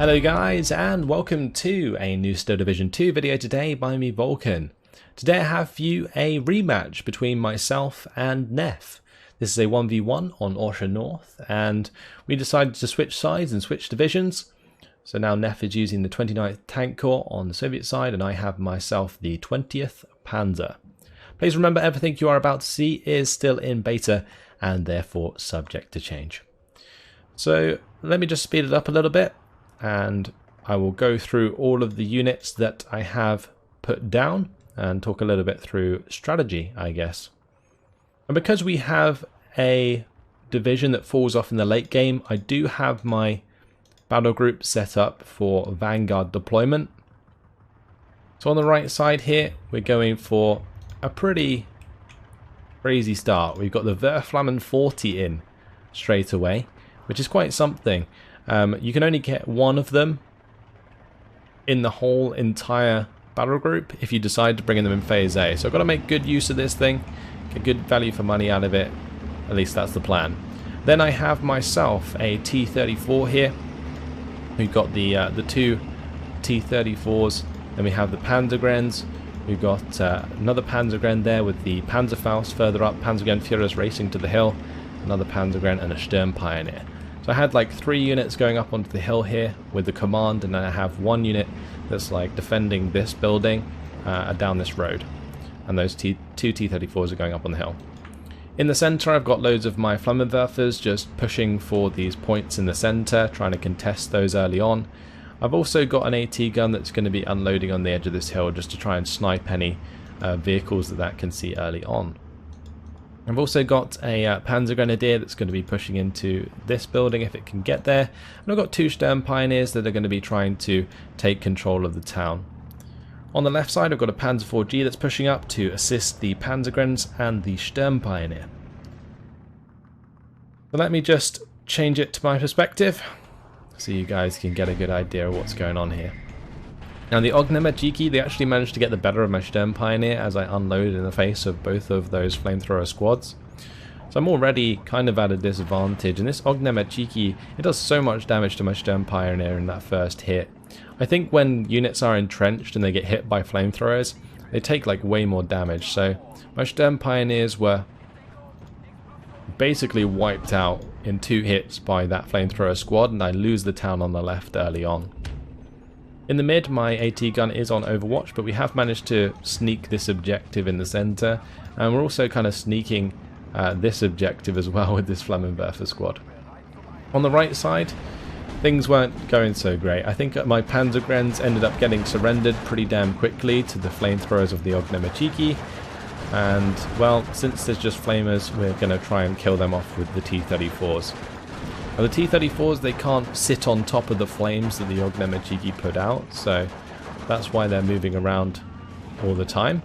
Hello guys, and welcome to a new Steel Division 2 video today by me, Vulcan. Today I have for you a rematch between myself and Gnef. This is a 1v1 on Orsha North, and we decided to switch sides and switch divisions. So now Gnef is using the 29th Tank Corps on the Soviet side, and I have myself the 20th Panzer. Please remember, everything you are about to see is still in beta and therefore subject to change. So let me just speed it up a little bit, and I will go through all of the units that I have put down and talk a little bit through strategy, I guess. And because we have a division that falls off in the late game, I do have my Battlegroup set up for Vanguard deployment. So on the right side here, we're going for a pretty crazy start. We've got the Verflammen 40 in straight away, which is quite something. You can only get one of them in the whole entire battle group if you decide to bring in them in phase A. So I've got to make good use of this thing, get good value for money out of it. At least that's the plan. Then I have myself a T-34 here. We've got the two T-34s. Then we have the Panzergrens. We've got another Panzergren there with the Panzerfaust further up. Panzergrenführers racing to the hill. Another Panzergren and a Sturmpioneer. So I had like 3 units going up onto the hill here with the command, and then I have 1 unit that's like defending this building down this road. And those two T-34s are going up on the hill. In the centre I've got loads of my Flammenwerfers just pushing for these points in the centre, trying to contest those early on. I've also got an AT gun that's going to be unloading on the edge of this hill just to try and snipe any vehicles that can see early on. I've also got a Panzer Grenadier that's going to be pushing into this building if it can get there. And I've got 2 Sturmpioneers that are going to be trying to take control of the town. On the left side I've got a Panzer 4G that's pushing up to assist the Panzergrens and the Sturmpioneer. So let me just change it to my perspective so you guys can get a good idea of what's going on here. Now the Gnef, they actually managed to get the better of my Sturmpioneer as I unloaded in the face of both of those flamethrower squads. So I'm already kind of at a disadvantage, and this Gnef, it does so much damage to my Sturmpioneer in that first hit. I think when units are entrenched and they get hit by flamethrowers, they take like way more damage, so my Sturmpioneers were basically wiped out in 2 hits by that flamethrower squad, and I lose the town on the left early on. In the mid, my AT gun is on Overwatch, but we have managed to sneak this objective in the centre, and we're also kind of sneaking this objective as well with this Flammenwerfer squad. On the right side, things weren't going so great. I think my Panzergrens ended up getting surrendered pretty damn quickly to the flamethrowers of the Gnef, and well, since there's just flamers, we're going to try and kill them off with the T-34s. Now the T-34s, they can't sit on top of the flames that the Gnef put out, so that's why they're moving around all the time.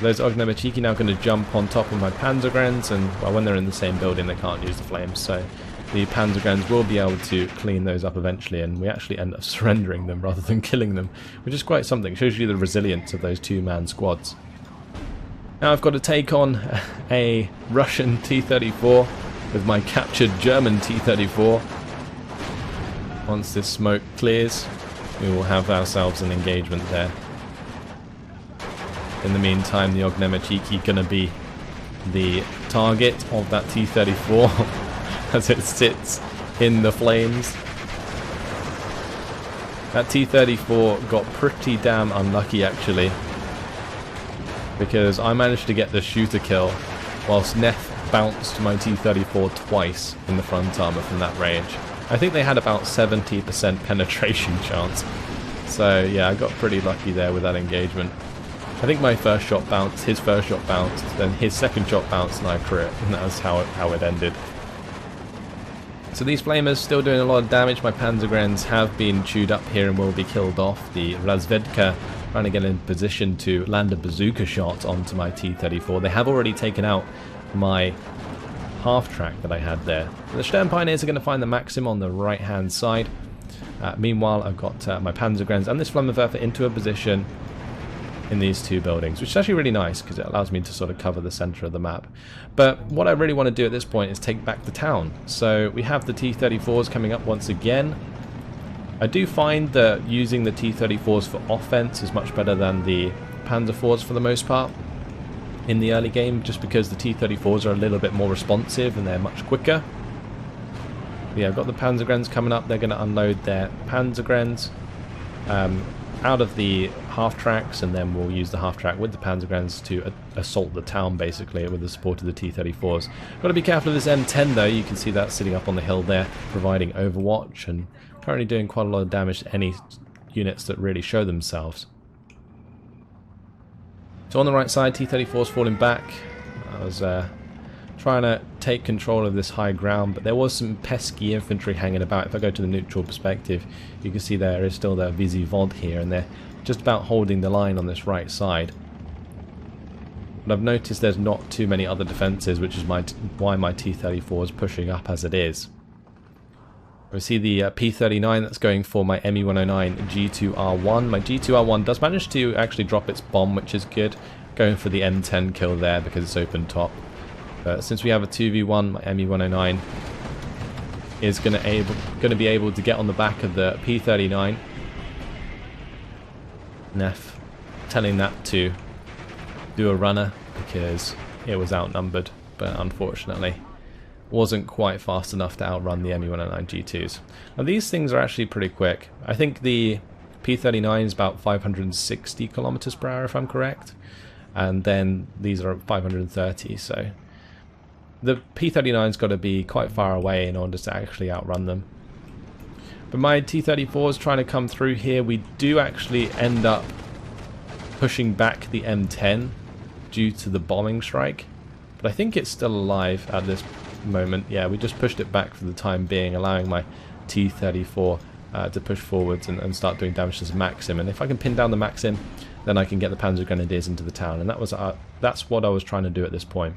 Those Gnef now going to jump on top of my Panzergrens, and well, when they're in the same building they can't use the flames, so the Panzergrens will be able to clean those up eventually, and we actually end up surrendering them rather than killing them, which is quite something. It shows you the resilience of those 2-man squads. Now I've got to take on a Russian T-34 with my captured German T-34. Once this smoke clears, we will have ourselves an engagement there. In the meantime, the Gnef gonna be the target of that T-34 as it sits in the flames. That T-34 got pretty damn unlucky actually, because I managed to get the shooter kill whilst Gnef bounced my T-34 twice in the front armor from that range. I think they had about 70% penetration chance. So yeah, I got pretty lucky there with that engagement. I think my first shot bounced, his first shot bounced, then his second shot bounced, and I crit, and that was how it ended. So these flamers still doing a lot of damage. My Panzergrens have been chewed up here and will be killed off. The Razvedka trying to get in position to land a bazooka shot onto my T-34. They have already taken out my half-track that I had there. The Sturmpioneers are going to find the Maxim on the right-hand side. Meanwhile, I've got my Panzergrens and this Flammenwerfer into a position in these two buildings, which is actually really nice because it allows me to sort of cover the center of the map. But what I really want to do at this point is take back the town. So we have the T-34s coming up once again. I do find that using the T-34s for offense is much better than the Panzer IVs for the most part in the early game, just because the T-34s are a little bit more responsive and they're much quicker. But yeah, I've got the Panzergrens coming up. They're going to unload their Panzergrens out of the half-tracks, and then we'll use the half-track with the Panzergrens to assault the town, basically, with the support of the T-34s. Got to be careful of this M10, though. You can see that sitting up on the hill there, providing overwatch, and currently doing quite a lot of damage to any units that really show themselves. So on the right side, T-34's falling back. I was trying to take control of this high ground, but there was some pesky infantry hanging about. If I go to the neutral perspective, you can see there is still the Visivod here, and they're just about holding the line on this right side. But I've noticed there's not too many other defences, which is why my T-34 is pushing up as it is. We see the P-39 that's going for my ME-109 G2R1. My G2R1 does manage to actually drop its bomb, which is good. Going for the M10 kill there because it's open top. But since we have a 2v1, my ME-109 is going to be able to get on the back of the P-39. Gnef telling that to do a runner because it was outnumbered, but unfortunately wasn't quite fast enough to outrun the ME-109 G2s. Now these things are actually pretty quick. I think the P-39 is about 560 kilometers per hour if I'm correct, and then these are 530, so the P-39's got to be quite far away in order to actually outrun them. But my T-34 is trying to come through here. We do actually end up pushing back the M10 due to the bombing strike, but I think it's still alive at this moment. Yeah, we just pushed it back for the time being, allowing my T-34 to push forwards and start doing damage to the Maxim. And if I can pin down the Maxim, then I can get the Panzer Grenadiers into the town, and that's what I was trying to do at this point.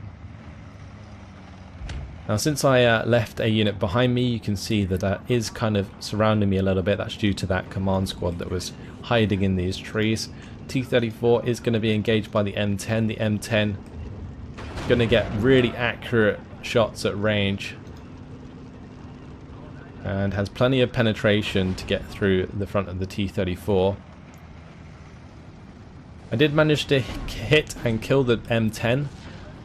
Now since I left a unit behind me, you can see that that is kind of surrounding me a little bit. That's due to that command squad that was hiding in these trees. T-34 is going to be engaged by the M10. The M10 is going to get really accurate shots at range and has plenty of penetration to get through the front of the T-34. I did manage to hit and kill the M10,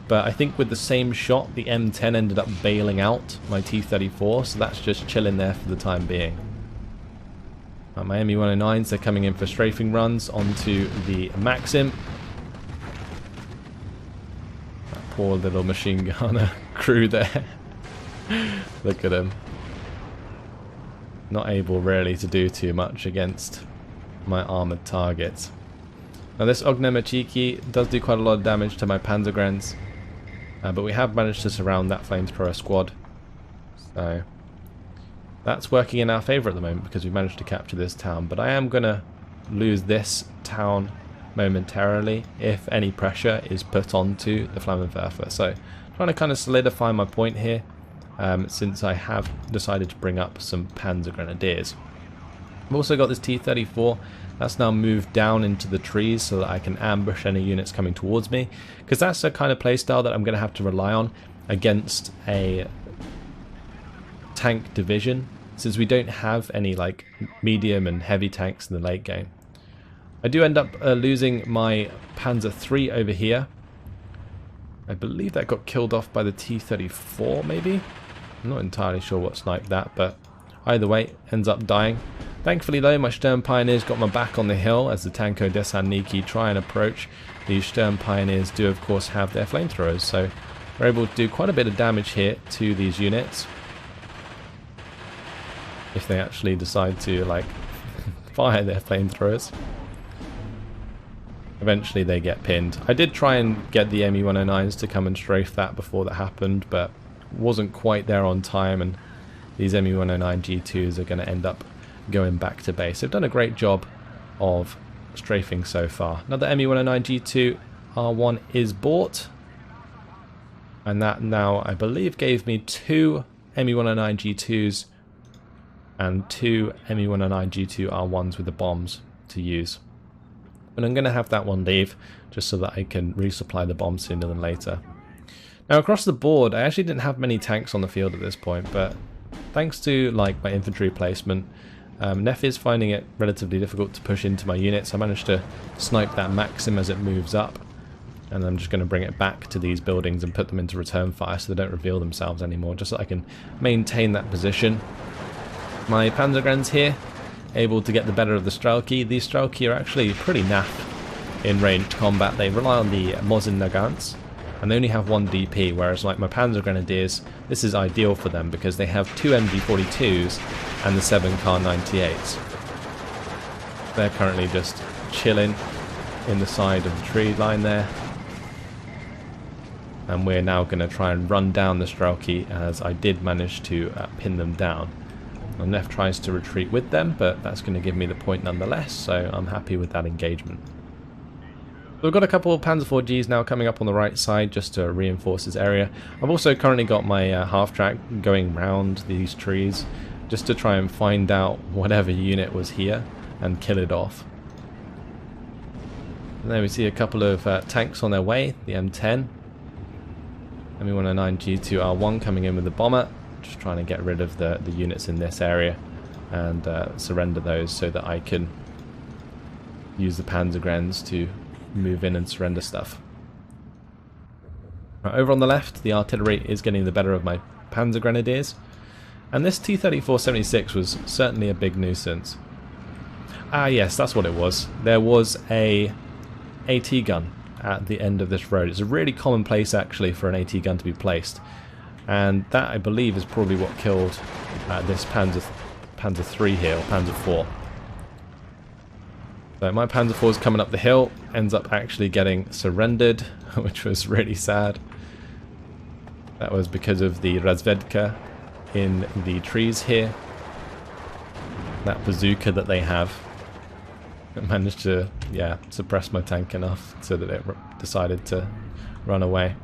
but I think with the same shot the M10 ended up bailing out my T-34, so that's just chilling there for the time being. My ME-109s, they're coming in for strafing runs onto the Maxim. That poor little machine gunner crew there. Look at him. Not able really to do too much against my armoured targets. Now this Ognjemachiki does do quite a lot of damage to my Panzergrens, but we have managed to surround that flamethrower squad. So that's working in our favour at the moment because we've managed to capture this town. But I am going to lose this town momentarily if any pressure is put onto the Flammenwerfer. So trying to kind of solidify my point here, since I have decided to bring up some Panzer Grenadiers. I've also got this T-34 that's now moved down into the trees so that I can ambush any units coming towards me, because that's the kind of playstyle that I'm going to have to rely on against a tank division, since we don't have any like medium and heavy tanks in the late game. I do end up losing my Panzer III over here. I believe that got killed off by the T-34 maybe? I'm not entirely sure what sniped that, but either way, ends up dying. Thankfully though, my Sturm Pioneers got my back on the hill as the Tanko Desaniki try and approach. These Sturm Pioneers do of course have their flamethrowers, so we're able to do quite a bit of damage here to these units. If they actually decide to like fire their flamethrowers. Eventually they get pinned. I did try and get the ME-109s to come and strafe that before that happened, but wasn't quite there on time, and these ME-109 G2s are going to end up going back to base. They've done a great job of strafing so far. Another ME-109 G2 R1 is bought, and that now I believe gave me 2 ME-109 G2s and 2 ME-109 G2 R1s with the bombs to use. But I'm going to have that one leave just so that I can resupply the bombs sooner than later. Now across the board, I actually didn't have many tanks on the field at this point, but thanks to like my infantry placement Gnef is finding it relatively difficult to push into my units. I managed to snipe that Maxim as it moves up, and I'm just going to bring it back to these buildings and put them into return fire so they don't reveal themselves anymore, just so I can maintain that position. My Panzergrenz here, able to get the better of the Strelki. These Strelki are actually pretty naff in ranged combat. They rely on the Mosin Nagants, and they only have 1 DP, whereas like my Panzer Grenadiers, this is ideal for them because they have 2 MG42s and the 7 Kar 98s. They're currently just chilling in the side of the tree line there. And we're now going to try and run down the Strelki, as I did manage to pin them down. And Gnef tries to retreat with them, but that's going to give me the point nonetheless, so I'm happy with that engagement. So we've got a couple of Panzer IV Gs now coming up on the right side just to reinforce this area. I've also currently got my half-track going round these trees just to try and find out whatever unit was here and kill it off. And there we see a couple of tanks on their way, the M10. Me109 G2R1 coming in with the bomber, just trying to get rid of the units in this area and surrender those so that I can use the Panzergrenz to move in and surrender stuff. Right, over on the left, the artillery is getting the better of my Panzer Grenadiers, and this T-34-76 was certainly a big nuisance. Ah yes, that's what it was. There was a AT gun at the end of this road. It's a really common place actually for an AT gun to be placed, and that I believe is probably what killed this Panzer III here, or Panzer IV. So my Panzer IV is coming up the hill, ends up actually getting surrendered, which was really sad. That was because of the Razvedka in the trees here. That bazooka that they have. It managed to, suppress my tank enough so that it decided to run away.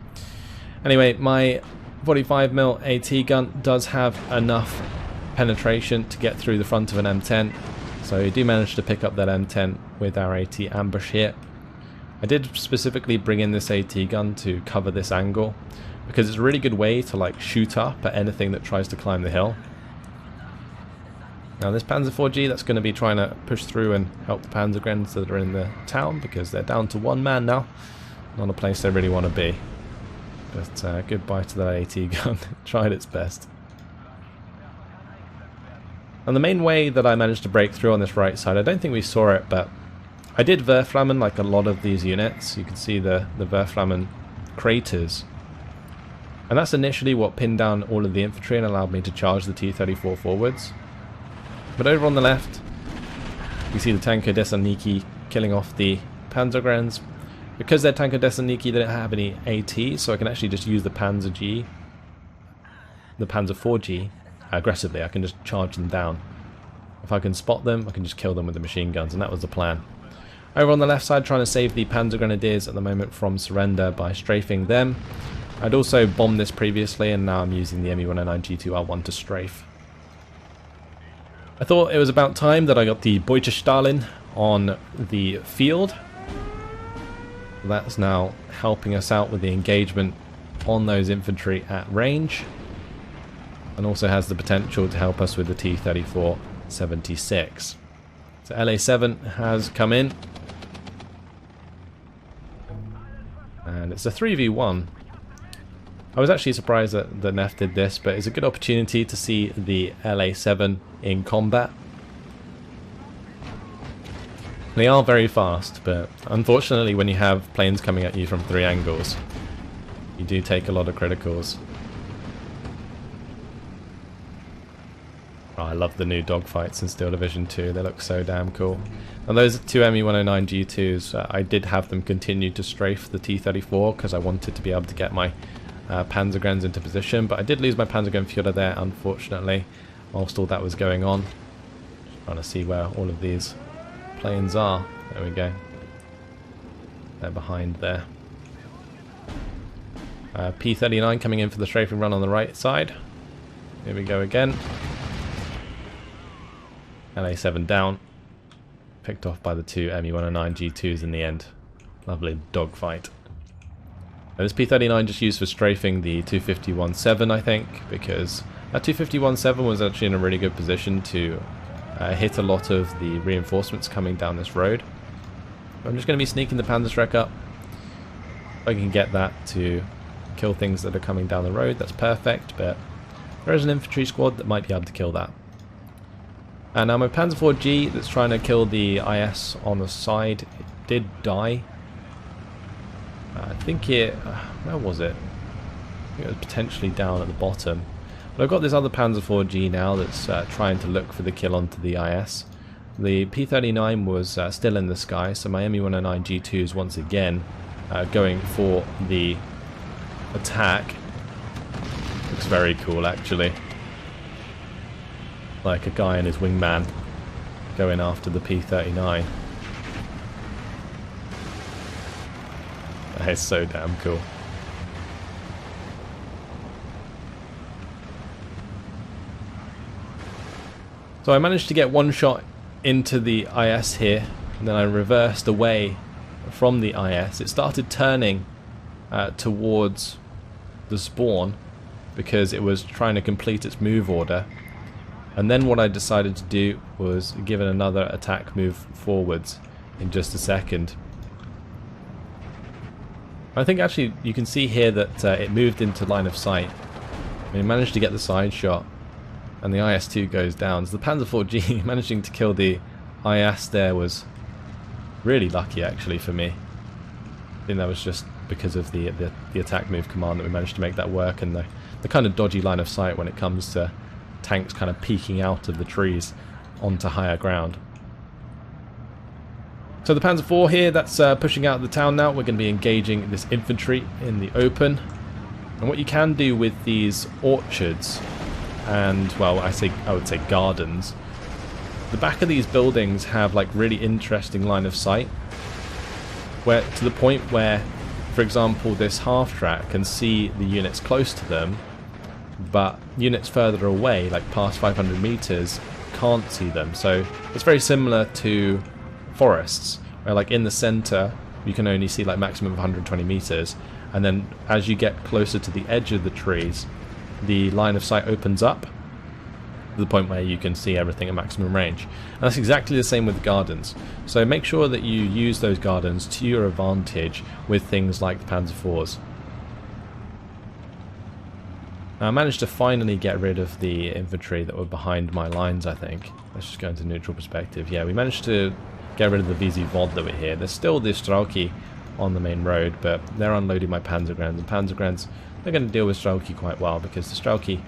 Anyway, my 45mm AT gun does have enough penetration to get through the front of an M10. So we do manage to pick up that M10 with our AT ambush here. I did specifically bring in this AT gun to cover this angle because it's a really good way to like shoot up at anything that tries to climb the hill. Now this Panzer IV-G, that's going to be trying to push through and help the Panzergrenz that are in the town because they're down to 1 man now. Not a place they really want to be. But goodbye to that AT gun. It tried its best. And the main way that I managed to break through on this right side, I don't think we saw it, but I did Verflammen like a lot of these units. You can see the Verflammen craters. And that's initially what pinned down all of the infantry and allowed me to charge the T-34 forwards. But over on the left, you see the Tanker Desaniki killing off the Panzergrenz. Because they're Tanker Desaniki, they don't have any AT, so I can actually just use the Panzer G, the Panzer IV-G, aggressively. I can just charge them down. If I can spot them, I can just kill them with the machine guns, and that was the plan. Over on the left side, trying to save the Panzer Grenadiers at the moment from surrender by strafing them. I'd also bombed this previously, and now I'm using the Me109 G2R1 to strafe. I thought it was about time that I got the Beute Stalin on the field. That's now helping us out with the engagement on those infantry at range, and also has the potential to help us with the T-34-76. So LA-7 has come in, and it's a 3v1. I was actually surprised that Gnef did this, but it's a good opportunity to see the LA-7 in combat. They are very fast, but unfortunately when you have planes coming at you from 3 angles, you do take a lot of criticals. Oh, I love the new dogfights in Steel Division 2, they look so damn cool. And those 2 Me109 G2s, I did have them continue to strafe the T-34 because I wanted to be able to get my Panzergrenz into position, but I did lose my Panzergrenführer there, unfortunately, whilst all that was going on. Just trying to see where all of these planes are. There we go. They're behind there. P-39 coming in for the strafing run on the right side. Here we go again. LA-7 down. Picked off by the 2 Me109 G2s in the end. Lovely dogfight. This P-39 just used for strafing the 251-7, I think, because that 251-7 was actually in a really good position to hit a lot of the reinforcements coming down this road. I'm just going to be sneaking the Panzerschreck up. If I can get that to kill things that are coming down the road, that's perfect, but there is an infantry squad that might be able to kill that. And now my Panzer IV-G that's trying to kill the IS on the side, it did die. I think where was it? I think it was potentially down at the bottom. But I've got this other Panzer IV-G now that's trying to look for the kill onto the IS. The P-39 was still in the sky, so my Me-109G2 is once again going for the attack. Looks very cool actually. Like a guy and his wingman going after the P-39. That is so damn cool. So I managed to get one shot into the IS here, and then I reversed away from the IS. It started turning towards the spawn because it was trying to complete its move order. And then what I decided to do was give it another attack move forwards in just a second. I think actually you can see here that it moved into line of sight. And it managed to get the side shot, and the IS-2 goes down. So the Panzer IV-G managing to kill the IS there was really lucky actually for me. I think that was just because of the attack move command that we managed to make that work, and the kind of dodgy line of sight when it comes to tanks kind of peeking out of the trees onto higher ground. So the Panzer IV here, that's pushing out of the town now. We're going to be engaging this infantry in the open. And what you can do with these orchards, and well, I would say gardens, the back of these buildings have like really interesting line of sight, where to the point where, for example, this half track can see the units close to them, but units further away, like past 500 meters, can't see them. So it's very similar to forests, where like in the center you can only see like maximum of 120 meters, and then as you get closer to the edge of the trees, the line of sight opens up to the point where you can see everything at maximum range. And that's exactly the same with gardens. So make sure that you use those gardens to your advantage with things like the Panzer IVs. I managed to finally get rid of the infantry that were behind my lines, I think. Let's just go into neutral perspective. Yeah, we managed to get rid of the VZ VOD that were here. There's still the Strelki on the main road, but they're unloading my Panzergrens. And Panzergrens, they're going to deal with Strelki quite well, because the Strelki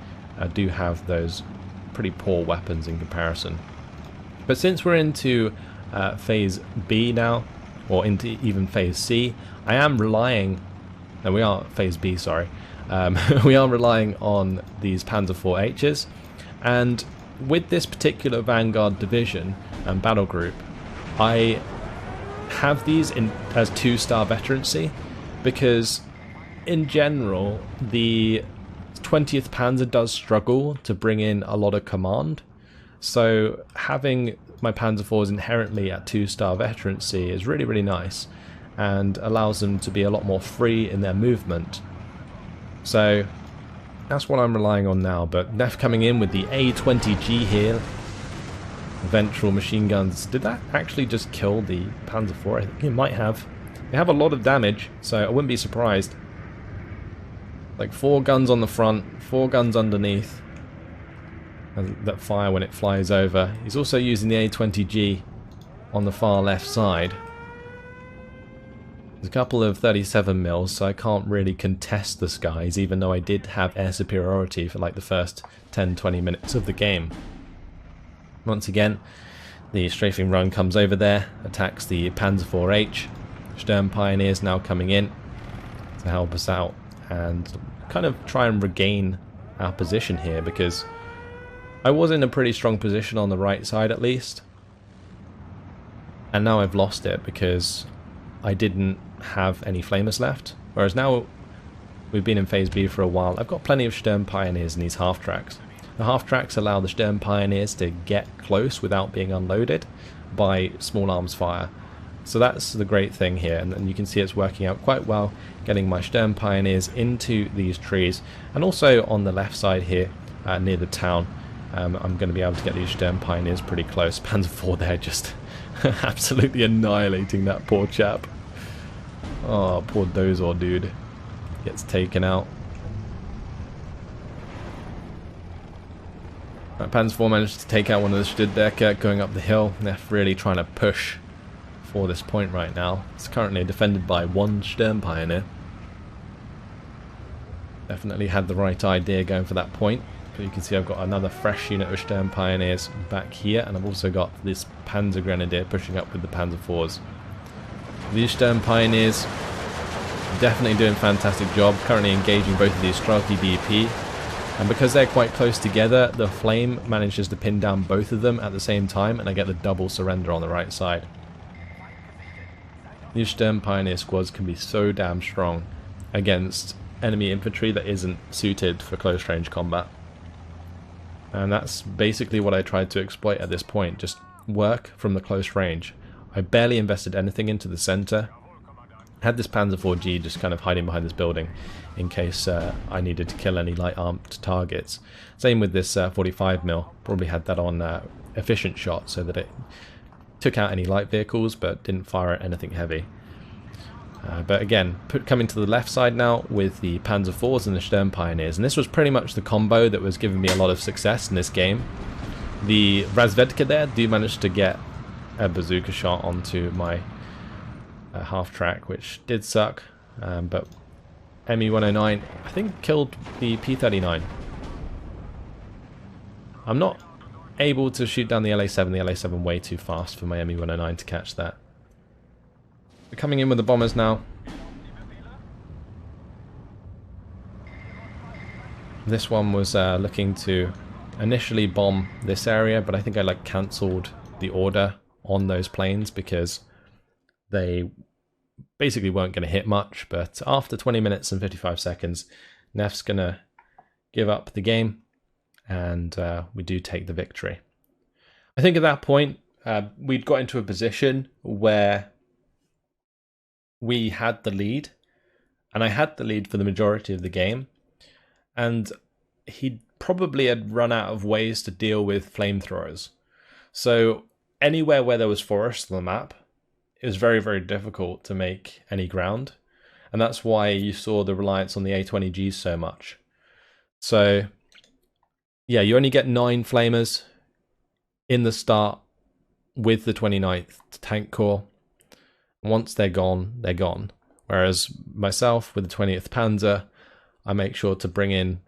do have those pretty poor weapons in comparison. But since we're into phase B now, or into even phase C, I am relying... No, we are phase B, sorry. We are relying on these Panzer IVHs, and with this particular Vanguard division and battle group, I have these as 2-star veterancy, because in general the 20th Panzer does struggle to bring in a lot of command, so having my Panzer IVs inherently at 2-star veterancy is really, really nice, and allows them to be a lot more free in their movement. So that's what I'm relying on now. But Gnef coming in with the A20G here, ventral machine guns. Did that actually just kill the Panzer IV? I think it might have. They have a lot of damage, so I wouldn't be surprised. Like 4 guns on the front, 4 guns underneath, and that fire when it flies over. He's also using the A20G on the far left side. There's a couple of 37 mils, so I can't really contest the skies, even though I did have air superiority for like the first 10-20 minutes of the game. Once again, the strafing run comes over there, attacks the Panzer IVH. Sturm Pioneers now coming in to help us out and kind of try and regain our position here, because I was in a pretty strong position on the right side at least, and now I've lost it because I didn't have any flamers left, whereas now we've been in phase B for a while. I've got plenty of Sturm Pioneers in these half tracks. The half tracks allow the Sturm Pioneers to get close without being unloaded by small arms fire. So that's the great thing here, and you can see it's working out quite well, getting my Sturm Pioneers into these trees, and also on the left side here near the town. I'm going to be able to get these Sturm Pioneers pretty close. Panzer IV there just absolutely annihilating that poor chap. Oh, poor Dozor dude. Gets taken out. Right, Panzer IV managed to take out one of the Studecker going up the hill. They're really trying to push for this point right now. It's currently defended by one Sturm Pioneer. Definitely had the right idea going for that point. But you can see I've got another fresh unit of Sturm Pioneers back here, and I've also got this Panzer Grenadier pushing up with the Panzer IVs. These Sturm Pioneers definitely doing a fantastic job, currently engaging both of these Strelky DP, and because they're quite close together, the flame manages to pin down both of them at the same time, and I get the double surrender on the right side. These Sturm Pioneer squads can be so damn strong against enemy infantry that isn't suited for close range combat. And that's basically what I tried to exploit at this point, just work from the close range. I barely invested anything into the center. Had this Panzer IV-G just kind of hiding behind this building in case I needed to kill any light armed targets. Same with this 45mm, probably had that on efficient shot so that it took out any light vehicles but didn't fire at anything heavy. But again, coming to the left side now with the Panzer IVs and the Sturm Pioneers, and this was pretty much the combo that was giving me a lot of success in this game. The Razvedka there do manage to get a bazooka shot onto my half track, which did suck, but ME-109 I think killed the P-39. I'm not able to shoot down the LA-7. The LA-7 way too fast for my ME-109 to catch that. We're coming in with the bombers now. This one was looking to initially bomb this area, but I think I cancelled the order on those planes because they basically weren't going to hit much. But after 20 minutes and 55 seconds, Gnef's going to give up the game, and we do take the victory. I think at that point we'd got into a position where we had the lead, and I had the lead for the majority of the game, and he probably had run out of ways to deal with flamethrowers. So anywhere where there was forest on the map, it was very, very difficult to make any ground, and that's why you saw the reliance on the A20Gs so much. So yeah, you only get 9 flamers in the start with the 29th Tank Corps. Once they're gone, they're gone. Whereas myself with the 20th Panzer, I make sure to bring in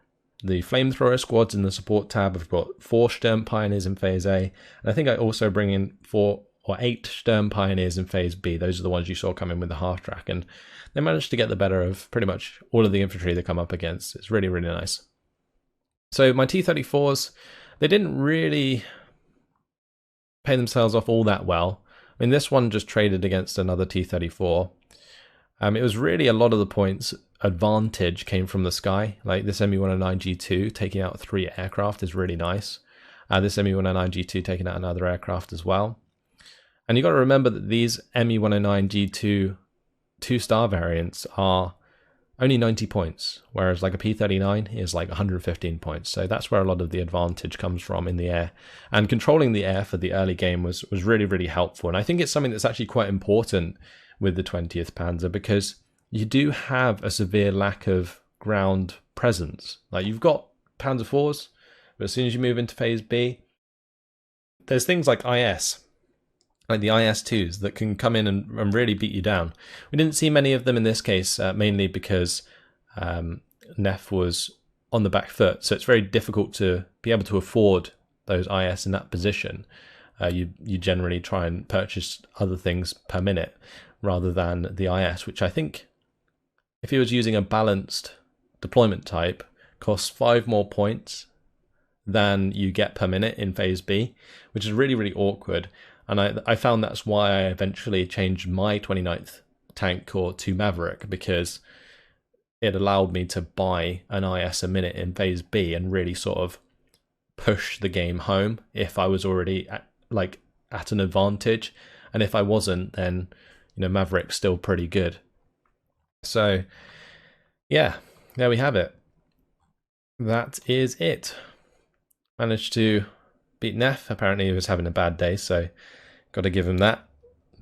the flamethrower squads in the support tab. I've got 4 Sturm Pioneers in Phase A, and I think I also bring in 4 or 8 Sturm Pioneers in Phase B. Those are the ones you saw come in with the half track, and they managed to get the better of pretty much all of the infantry they come up against. It's really, really nice. So my T-34s, they didn't really pay themselves off all that well. I mean, this one just traded against another T-34. It was really a lot of the points advantage came from the sky. Like this ME-109G2 taking out 3 aircraft is really nice. This ME-109G2 taking out another aircraft as well. And you got to remember that these ME-109G2 2-star variants are only 90 points, whereas like a P-39 is like 115 points. So that's where a lot of the advantage comes from in the air. And controlling the air for the early game was really, really helpful. And I think it's something that's actually quite important with the 20th Panzer, because you do have a severe lack of ground presence. Like you've got Panzer IVs, but as soon as you move into Phase B, there's things like IS, like the IS-2s that can come in and really beat you down. We didn't see many of them in this case, mainly because Gnef was on the back foot, so it's very difficult to be able to afford those IS in that position. You generally try and purchase other things per minute rather than the IS, which I think, if he was using a balanced deployment type, costs 5 more points than you get per minute in Phase B, which is really, really awkward. And I found that's why I eventually changed my 29th Tank Corps to Maverick, because it allowed me to buy an IS a minute in Phase B and really sort of push the game home if I was already at an advantage. And if I wasn't, then Maverick's still pretty good. So yeah, there we have it. That is it. Managed to beat Gnef. Apparently he was having a bad day, so got to give him that.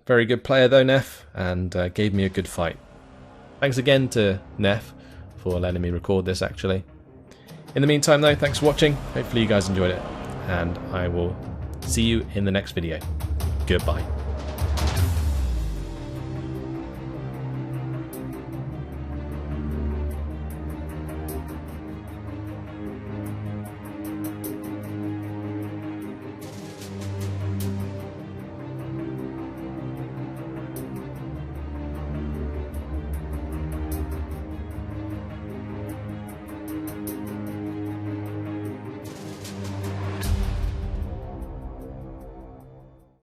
Very good player though, Gnef, and gave me a good fight. Thanks again to Gnef for letting me record this actually. In the meantime though, thanks for watching. Hopefully you guys enjoyed it, and I will see you in the next video. Goodbye.